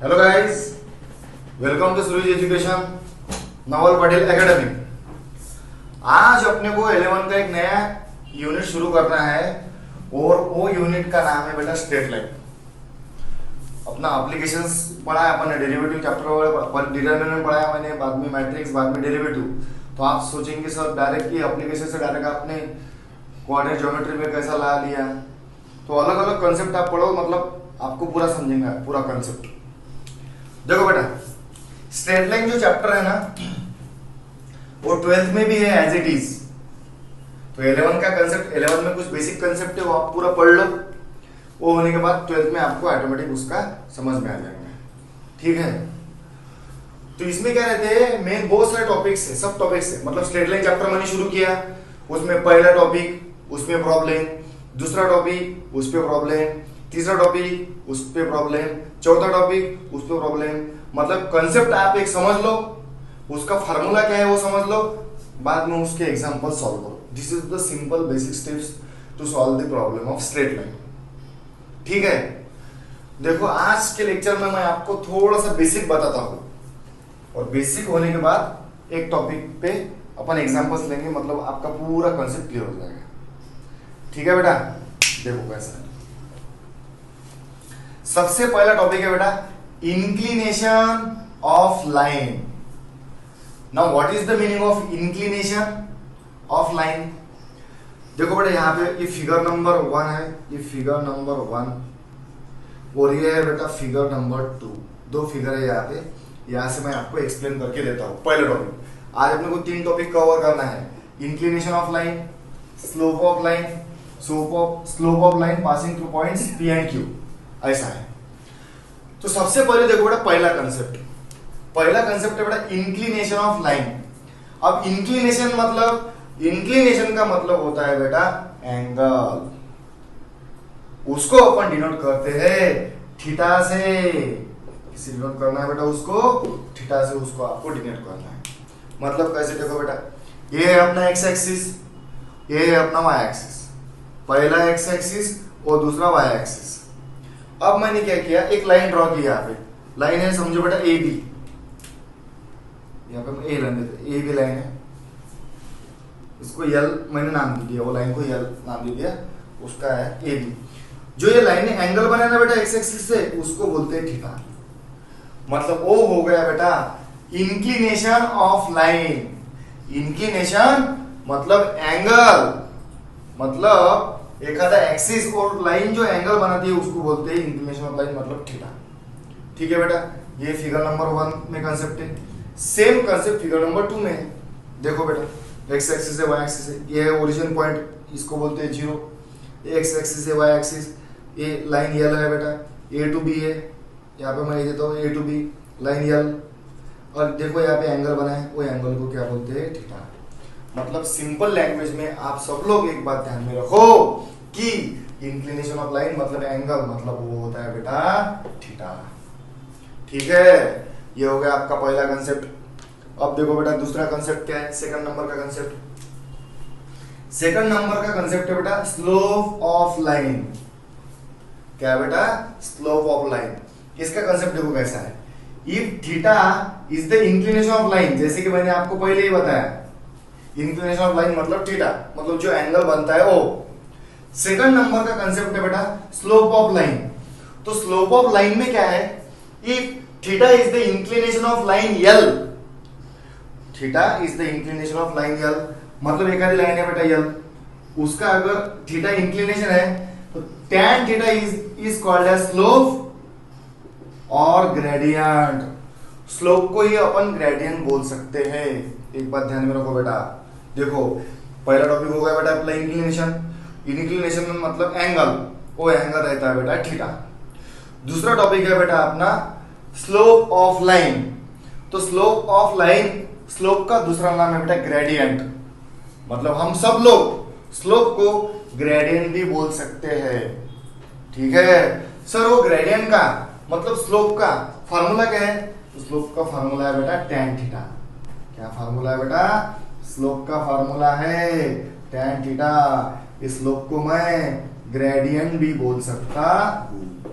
Hello guys, welcome to Suruj education Naval Patel academy. आज अपने को 11 का एक नया यूनिट शुरू करना है और वो यूनिट का नाम है बेटा स्ट्रेट लाइन। अपना एप्लीकेशंस पढ़ा है अपन ने, डेरिवेटिव चैप्टर डिटरमिनेंट पढ़ा है मैंने, बाद में मैट्रिक्स, बाद में डेरिवेटिव। तो आप सोचेंगे सर डायरेक्ट की एप्लीकेशन से डायरेक्ट आपने कोऑर्डिनेट ज्योमेट्री में कैसा ला लिया। तो अलग अलग कंसेप्ट आप पढ़ो, मतलब आपको पूरा समझेंगे पूरा कंसेप्ट। देखो बेटा, स्ट्रेट लाइन जो चैप्टर है ना वो 12th में भी है एज इट इज। तो 11 का कंसेप्ट, 11 में कुछ बेसिक कंसेप्ट है वो आप पूरा पढ़ लो। वो होने के बाद 12th में आपको ऑटोमेटिक उसका समझ में आ जाएगा। ठीक है, तो इसमें क्या रहते हैं, मेन बहुत सारे टॉपिक्स है, सब टॉपिक्स है। मतलब स्ट्रेट लाइन चैप्टर मैंने शुरू किया, उसमें पहला टॉपिक उसमें प्रॉब्लम, दूसरा टॉपिक उस पे प्रॉब्लम, तीसरा टॉपिक उस पे प्रॉब्लम, चौथा टॉपिक उस पे प्रॉब्लम। मतलब कंसेप्ट आप एक समझ लो, उसका फार्मूला क्या है वो समझ लो, बाद में उसके एग्जांपल सॉल्व करो। This is the simple basic steps to solve the problem of straight line. ठीक है, देखो आज के लेक्चर में मैं आपको थोड़ा सा बेसिक बताता हूं और बेसिक होने के बाद एक टॉपिक पे अपन एग्जांपल्स लेंगे, मतलब आपका पूरा कंसेप्ट क्लियर हो जाएगा। ठीक है बेटा, देखो कैसा है। सबसे पहला टॉपिक है बेटा inclination of line. Now what is the meaning of inclination of line? देखो बेटा, यहाँ पे ये फिगर नंबर 1 है, ये फिगर नंबर 1 और ये है बेटा फिगर नंबर 2। दो फिगर है यहाँ पे, यहाँ से मैं आपको एक्सप्लेन करके देता हूँ। पहला टॉपिक, आज अपने को 3 टॉपिक कवर करना है। Inclination of line, slope of line, slope of line passing through points P and Q, ऐसा है। तो सबसे पहले देखो बेटा पहला कंसेप्ट है बेटा इंक्लिनेशन ऑफ लाइन। अब इंक्लिनेशन मतलब, इंक्लिनेशन का मतलब होता है बेटा एंगल। उसको अपन डिनोट करते हैं थीटा से। किसी डिनोट करना है बेटा उसको थीटा से, उसको आपको डिनोट करना है। मतलब कैसे, देखो बेटा ये है अपना एक्स एक्सिस, ये है अपना वाई एक्सिस। पहला एक्स एक्सिस और दूसरा वाई एक्सिस। अब मैंने क्या किया, एक लाइन ड्रॉ की। यहाँ पे लाइन है, समझो बेटा ए बी। यहाँ पे ए लाइन देते, ए बी लाइन है, इसको यल मैंने नाम दे दिया, वो लाइन को यल नाम दे दिया, उसका है ए बी। जो ये लाइन एंगल बना ना बेटा एक्स एक्सिस से, उसको बोलते हैं थीटा। मतलब वो हो गया बेटा इंक्लिनेशन ऑफ लाइन। इंक्लिनेशन मतलब एंगल, मतलब एक आधा एक्सिस और लाइन जो एंगल बनाती है उसको बोलते हैं इंक्लिनेशन ऑफ लाइन, मतलब थीटा। ठीक है बेटा, ये फिगर नंबर 1 में कंसेप्ट है। सेम कंसेप्ट फिगर नंबर 2 में है। देखो बेटा एक्स एक्सिस है, वाई एक्सिस है, ये है ओरिजिन पॉइंट, इसको बोलते हैं 0। एक्स एक्सिस है, वाई एक्सिस, ये लाइन यल है बेटा, ए टू बी है। यहाँ पे मैं ये देता हूँ ए टू बी लाइन यल, और देखो यहाँ पे एंगल बना है, वो एंगल को क्या बोलते हैं, थीटा। मतलब सिंपल लैंग्वेज में आप सब लोग एक बात ध्यान में रखो कि इंक्लिनेशन ऑफ लाइन मतलब एंगल, मतलब वो होता है बेटा थीटा। ठीक है, ये हो गया आपका पहला कंसेप्ट। अब देखो बेटा दूसरा कंसेप्ट क्या है, सेकंड नंबर का कंसेप्ट। सेकंड नंबर का कंसेप्ट है बेटा स्लोप ऑफ लाइन। क्या है बेटा, स्लोप ऑफ लाइन। इसका कंसेप्ट देखो कैसा है। If theta is the inclination of line, जैसे कि मैंने आपको पहले ही बताया, इंक्लिनेशन ऑफ लाइन मतलब थीटा, मतलब जो एंगल बनता है वो। सेकंड नंबर का कंसेप्ट है बेटा स्लोप ऑफ लाइन। तो स्लोप ऑफ लाइन में क्या है, if theta is the inclination of line यल, theta is the inclination of line यल, मतलब एक आधी लाइन है बेटा यल, उसका अगर थीटा इंक्लिनेशन है तो tan theta is called as slope और ग्रेडियंट। स्लोप को ही अपन ग्रेडियंट बोल सकते हैं। एक बात ध्यान में रखो बेटा, देखो पहला टॉपिक हो गया बेटा अपना इंक्लिनेशन। इंक्लिनेशन में मतलब एंगल, वो एंगल रहता है बेटा थीटा। दूसरा टॉपिक है बेटा अपना स्लोप ऑफ लाइन। तो स्लोप ऑफ लाइन, स्लोप का दूसरा नाम है बेटा ग्रेडियंट। मतलब हम सब लोग स्लोप को ग्रेडियंट भी बोल सकते हैं। ठीक है सर, वो ग्रेडियंट का मतलब स्लोप का फार्मूला क्या है? तो स्लोप का फार्मूला है बेटा tan थीटा। क्या फार्मूला है बेटा? स्लोप का फार्मूला है tan थीटा। इस स्लोप को मैं ग्रेडियंट भी बोल सकता हूं।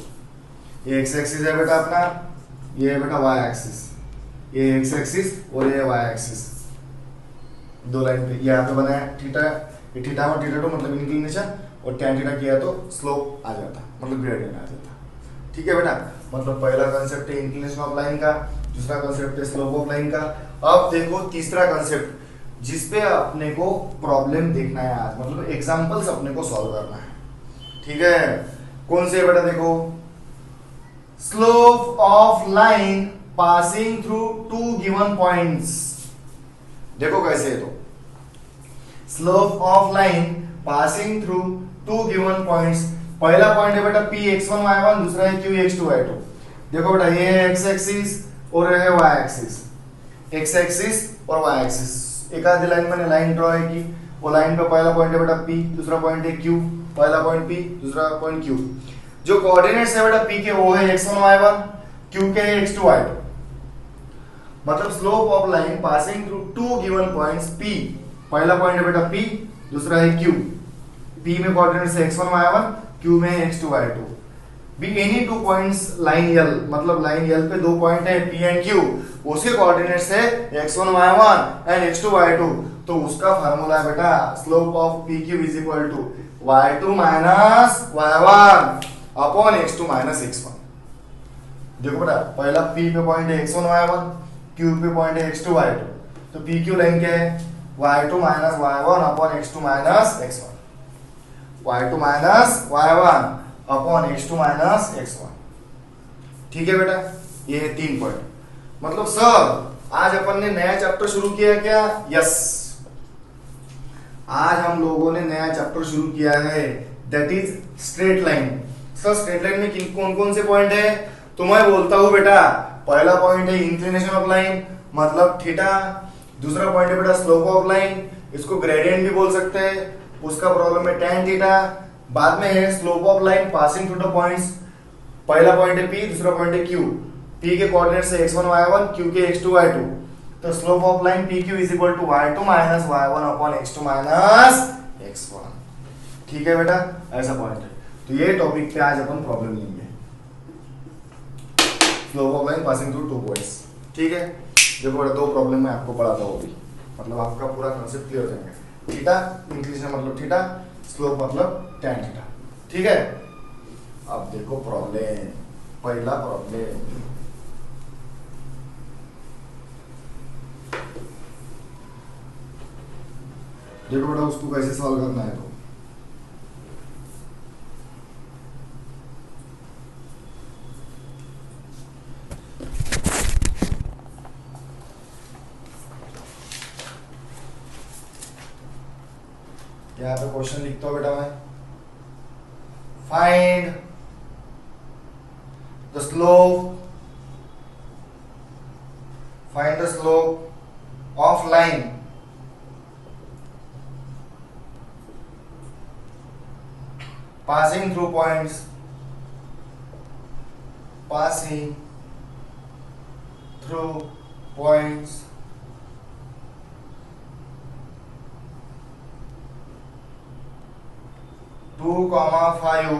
ये एक्स एक्सिस है बेटा अपना, ये है बेटा वाई एक्सिस, ये एक्स एक्सिस और ये वाई एक्सिस, दो लाइन पे यहाँ पे बना है थीटा, ये थीटा और थीटा टू मतलब इंक्लिनेशन, और tan थीटा किया तो स्लोप आ जाता, मतलब ग्रेडियंट आ जाता। ठीक है बेटा, मतलब पहला कंसेप्ट है इंक्लिनेशन ऑफ लाइन का, दूसरा कंसेप्ट है स्लोप ऑफ लाइन का। अब देखो तीसरा कंसेप्ट जिसपे अपने को प्रॉब्लम देखना है आज, मतलब एग्जांपल्स अपने को सॉल्व करना है। ठीक है, कौन से बेटा, देखो slope of line passing through two given points. देखो कैसे है, तो slope of line passing through two given points, पहला पॉइंट है बेटा p x1 y1, दूसरा है q x2 y2। देखो बेटा ये है x एक्सिस और ये है y एक्सिस, x एक्सिस और y एक्सिस, एक आधी लाइन मैंने लाइन ड्रॉ है की, वो लाइन पे पहला पॉइंट है बेटा p, दूसरा पॉइंट है q, पहला पॉइंट p, दूसरा पॉइंट q। जो कोऑर्डिनेट्स है बेटा p के वो है x1 y1, q के है x2 y2। मतलब slope of line passing through two given points p, पहला पॉइंट है बेटा p, दूसरा है q, p में कोऑर्डिनेट्स है x1 y1, q में x2 y2। Be any two points line l, मतलब लाइन l पे दो पॉइंट है p एंड q, उसके कोऑर्डिनेट्स है x1 y1 and x2 y2, तो उसका फार्मूला है बेटा slope of pq is equal to y2 minus y1 upon x2 minus x1। देखो बेटा पहला p पे पॉइंट है x1 y1, q पे पॉइंट है x2 y2, तो pq लाइन क्या है y2 minus y1 upon x2 minus x1, y2 minus y1 upon x2 minus x1। ठीक है बेटा, ये है 3 पॉइंट। मतलब सर आज अपन ने नया चैप्टर शुरू किया क्या? यस, आज हम लोगों ने नया चैप्टर शुरू किया है, that is straight line. Sir straight line में कौन कौन से पॉइंट है? तो मैं बोलता हूं बेटा, पहला पॉइंट है इंक्लिनेशन ऑफ लाइन मतलब थीटा, दूसरा पॉइंट है बेटा स्लोप ऑफ लाइन, इसको ग्रेडियंट भी बोल सकते हैं, उसका प्रॉब्लम है tan थीटा। बाद में है slope of line passing through the points, पहला पॉइंट है p, दूसरा पॉइंट है q, p के कोऑर्डिनेट्स है x1 y1, q के x2 y2, तो slope of line pq is equal to y2 minus y1 upon x2 minus x1। ठीक है बेटा, ऐसा पॉइंट है। तो ये टॉपिक पे आज अपन प्रॉब्लम लेंगे, slope of line passing through two points. ठीक है, देखो बेटा दो प्रॉब्लम मैं आपको पढ़ाता हूँ अभी, मतलब आपका पूरा कॉन्सेप्ट क्लियर हो जाएगा। थीटा इंक्लिनेशन मतलब थीटा, स्लोप मतलब tan थीटा। ठीक है, अब देखो प्रॉब्लम, पहला प्रॉब्लम, देखो बेटा उसको कैसे सॉल्व करना है। तो यहाँ पे क्वेश्चन लिखता हूं बेटा मैं, find the slope of line passing through points, passing through points 2,5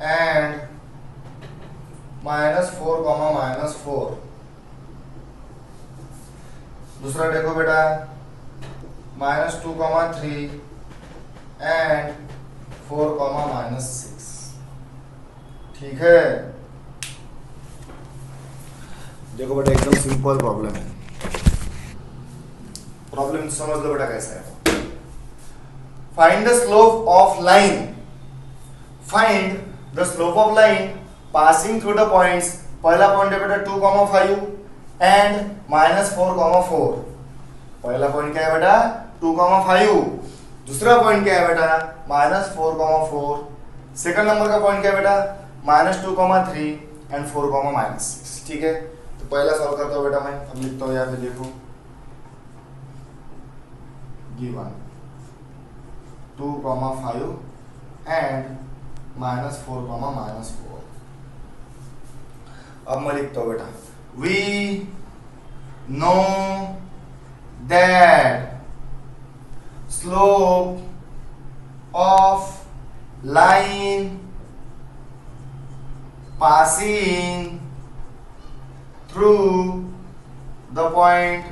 and -4, -4। दूसरा देखो बेटा -2,3 एंड 4, -6। ठीक है, देखो बेटा एकदम सिंपल प्रॉब्लम है, प्रॉब्लम समझ लो बेटा कैसा है। Find the slope of line, find the slope of line passing through the points, पहला पॉइंट है बेटा 2,5 एंड -4,4। पहला पॉइंट क्या है बेटा 2,5, दूसरा पॉइंट क्या है बेटा -4,4, सेकंड नंबर का पॉइंट क्या है बेटा -2,3 एंड 4,-6। ठीक है, तो पहला सॉल्व करता हूं बेटा मैं, अब लिखता हूं यहाँ पे, देखो गिवन 2,5 एंड -4,-4। अब मैं लिखता हूं बेटा, we know that slope of line passing through the point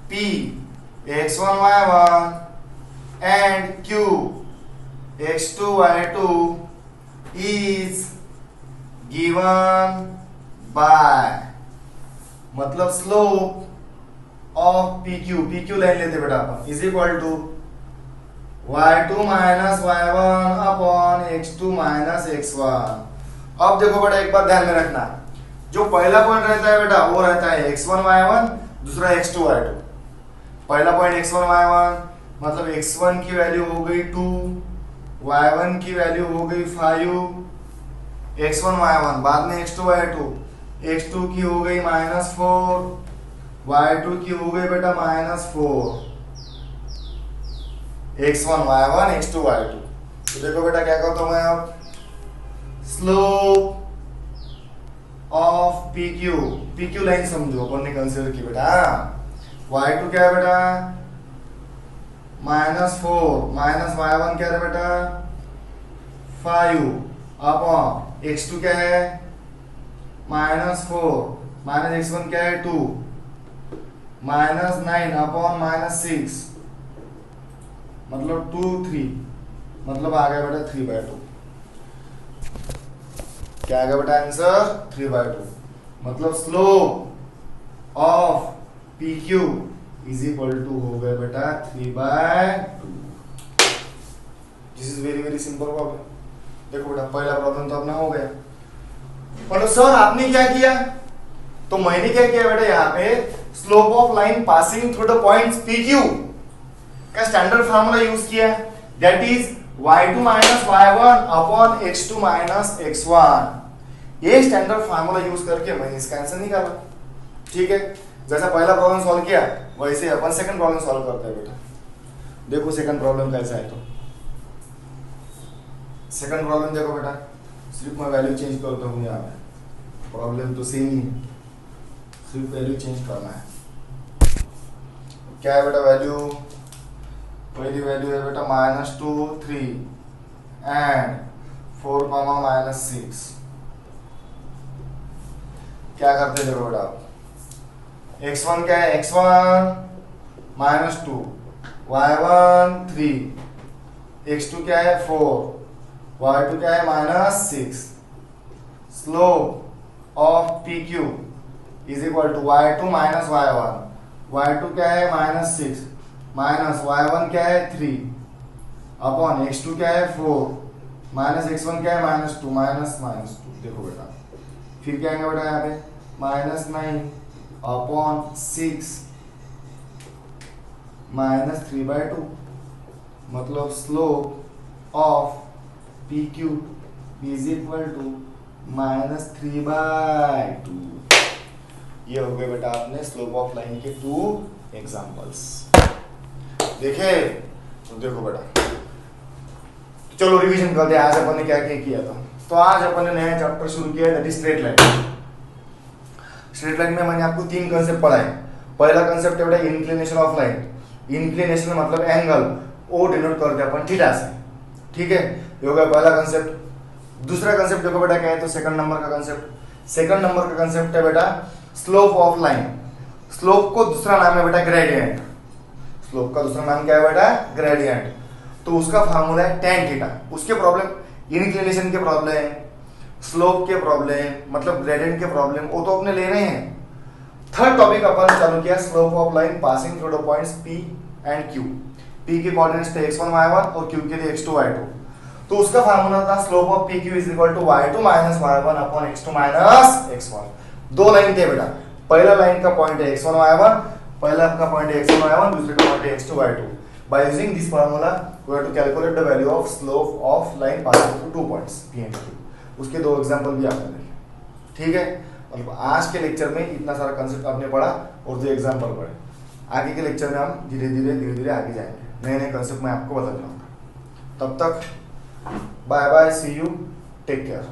P x1 y1 and Q x2 y2 is given by, मतलब स्लोप ऑफ PQ लाइन लेते बेटा अपन, is equal to y2 minus y1 upon x2 minus x1। अब देखो बेटा एक बात ध्यान में रखना, जो पहला पॉइंट रहता है बेटा वो रहता है x1 y1, दूसरा x2 y2। पहला पॉइंट x1 y1 मतलब x1 की वैल्यू हो गई 2, y1 की वैल्यू हो गई 5, x1 y1, बाद में x2 y2, x2 की हो गई -4, y2 की हो गई बेटा -4, x1 y1 x2 y2। तो देखो बेटा क्या कहता हूं मैं अब, स्लोप ऑफ PQ लाइन समझो अपन ने कंसीडर की बेटा। y2 क्या है बेटा -4 माइनस y1 क्या है बेटा 5 अपॉन x2 क्या है -4 माइनस x1 क्या है 2 -9 अपॉन -6 मतलब 2 3, मतलब आ गया बेटा 3/2। क्या आ गया बेटा आंसर 3/2। मतलब slope of PQ is equal to हो गया बेटा 3/2। This is very very simple problem. देखो बेटा पहला प्रॉब्लम तो अपना हो गया, पर सर आपने क्या किया, तो मैंने क्या किया बेटा, यहाँ पे slope of line passing through the points PQ का स्टैंडर्ड फार्मूला यूज किया, that is y2 minus y1 upon x2 minus x1। ये स्टैंडर्ड फार्मूला यूज करके मैंने इसका आंसर निकाला। ठीक है, जैसा पहला प्रॉब्लम सॉल्व किया वैसे अपन सेकंड प्रॉब्लम सॉल्व करते हैं बेटा। देखो सेकंड प्रॉब्लम कैसा है, तो सेकंड प्रॉब्लम देखो बेटा, सिर्फ मैं वैल्यू चेंज करता हूँ यहाँ पे, प्रॉब्लम तो सेम ही है, सिर्फ वैल्यू चेंज करना है। क्या है बेटा वैल्यू, पहली वैल्यू है बेटा -2 3 एंड 4 -6। क्या करते हैं देखो बेटा, x1 क्या है x1 -2, y1 3, x2 क्या है 4, y2 क्या है -6। Slope of PQ is equal to y2 minus y1, y2 क्या है -6 माइनस y1 क्या है 3 अपॉन x2 क्या है 4 माइनस x1 क्या है -2 -2। देखो बेटा फिर क्या आएगा बेटा यहाँ पे -9 अपॉन 6 -3/2, मतलब slope of PQ is equal to -3/2। ये हो गए बेटा आपने स्लोप ऑफ लाइन के 2 एग्जांपल्स देखे। तो देखो बेटा चलो रिवीजन करते हैं, आज अपन ने क्या क्या किया था। तो आज अपन ने नया चैप्टर शुरू किया, that is straight line. Straight line में मैंने आपको 3 कंसेप्ट पढ़ाए। पहला कंसेप्ट है बेटा इंक्लिनेशन ऑफ लाइन। इंक्लिनेशन मतलब एंगल, ओ डिनोट करते हैं अपन थीटा से। ठीक है, ये हो गया पहला कंसेप्ट। दूसरा कंसेप्ट देखो बेटा क्या है, तो सेकंड नंबर का कंसेप्ट। सेकंड नंबर का कंसेप्ट है बेटा स्लोप ऑफ लाइन। स्लोप को दूसरा नाम है बेटा ग्रेडियंट। स्लोप का दूसरा नाम क्या है बेटा ग्रेडियंट। तो उसका फार्मूला है tan थीटा। उसके प्रॉब्लम इंक्लिनेशन के प्रॉब्लम, स्लोप के प्रॉब्लम, मतलब ग्रेडियंट के प्रॉब्लम वो तो अपने ले रहे हैं। थर्ड टॉपिक अपन चालू किया slope of line passing through the points P and Q। P के कोऑर्डिनेट्स थे x1 y1 और Q के थे x2 y2। तो उसका फार्मूला था slope of PQ is equal to y2 minus y1 upon x2 minus x1। दो line थे बेटा, पहला लाइन का पॉइंट है x1 y1, पहला का पॉइंट है x1 y1, दूसरे का पॉइंट है x2 y2। By using this formula, we have to calculate the value of slope of line passing through 2 points P and Q। उसके 2 एग्जांपल भी आपने देखे। ठीक है, मतलब आज के लेक्चर में इतना सारा कंसेप्ट आपने पढ़ा और 2 एग्जांपल पढ़े। आगे के लेक्चर में हम धीरे धीरे आगे जाएंगे, नए नए कंसेप्ट मैं आपको बता दूंगा। तब तक bye bye, see you, take care.